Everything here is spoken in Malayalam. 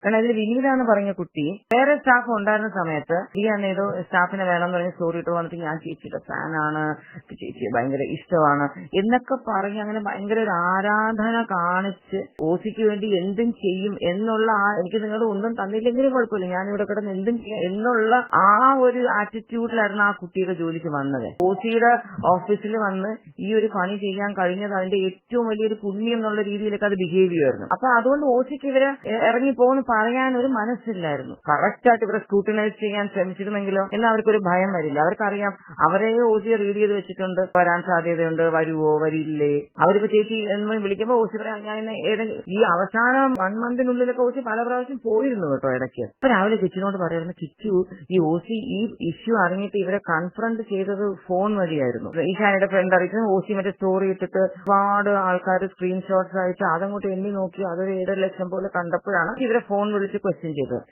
കാരണം അതിൽ വിനീത എന്ന് പറഞ്ഞ കുട്ടി വേറെ സ്റ്റാഫ് ഉണ്ടായിരുന്ന സമയത്ത് ഈ ഏതോ സ്റ്റാഫിനെ വേണമെന്ന് പറഞ്ഞ് സ്റ്റോറി ഇട്ട് വന്നിട്ട് ഞാൻ ചേച്ചിയുടെ ഫാനാണ്, ചേച്ചിയെ ഭയങ്കര ഇഷ്ടമാണ് എന്നൊക്കെ പറഞ്ഞ് അങ്ങനെ ഭയങ്കര ഒരു ആരാധന കാണിച്ച് ഓസിക്ക് വേണ്ടി എന്തും ചെയ്യും എന്നുള്ള എനിക്ക് നിങ്ങൾ ഒന്നും തന്നില്ലെങ്കിലും കുഴപ്പമില്ല, ഞാനിവിടെ കിടന്ന് എന്തും ചെയ്യാം എന്നുള്ള ആ ഒരു ആറ്റിറ്റ്യൂഡിലായിരുന്നു ആ കുട്ടിയുടെ ജോലിക്ക് വന്നത്. ഓസിയുടെ ഓഫീസിൽ വന്ന് ഈ ഒരു പണി ചെയ്യാൻ കഴിഞ്ഞത് അതിന്റെ ഏറ്റവും വലിയൊരു പുണ്യം എന്നുള്ള രീതിയിലൊക്കെ അത് ബിഹേവ് ചെയ്യുമായിരുന്നു. അപ്പൊ അതുകൊണ്ട് ഓസിക്ക് ഇവരെ ഇറങ്ങിപ്പോന്ന് പറയാൻ ഒരു മനസ്സില്ലായിരുന്നു. കറക്റ്റ് ആയിട്ട് ഇവരെ സ്ക്രൂട്ടിനൈസ് ചെയ്യാൻ ശ്രമിച്ചിരുന്നെങ്കിലോ എന്ന് അവർക്കൊരു ഭയം വരില്ല. അവർക്കറിയാം അവരെ ഓസിയെ റീഡ് ചെയ്ത് വെച്ചിട്ടുണ്ട്, വരാൻ സാധ്യതയുണ്ട്, വരുവോ വരില്ലേ. അവരിപ്പോ ചേച്ചി എന്ന് വിളിക്കുമ്പോ ഓസി പറയാം ഞാൻ ഏതെങ്കിലും ഈ അവസാനം 1 മന്തിനുള്ളിലൊക്കെ ഓസി പല പ്രാവശ്യം പോയിരുന്നു കേട്ടോ ഇടയ്ക്ക്. അപ്പൊ രാവിലെ കിച്ചുനോട് പറയുന്നത് കിച്ചു ഈ ഓസി ഈ ഇഷ്യൂ അറിഞ്ഞിട്ട് ഇവരെ കൺഫ്രണ്ട് ചെയ്തത് ഫോൺ വഴിയായിരുന്നു. ഈ ഷാനിയുടെ ഫ്രണ്ട് അറിയിച്ചു ഓസി മറ്റേ സ്റ്റോറി ഇട്ടിട്ട് ഒരുപാട് ആൾക്കാർ സ്ക്രീൻഷോട്ട്സ് അയച്ച് അതങ്ങോട്ട് എണ്ണി നോക്കി അതൊരു 7 ലക്ഷം പോലെ കണ്ടപ്പോഴാണ് ഇവരെ ഫോൺ വിളിച്ച് ക്വസ്റ്റ്യൻ ചെയ്തത്.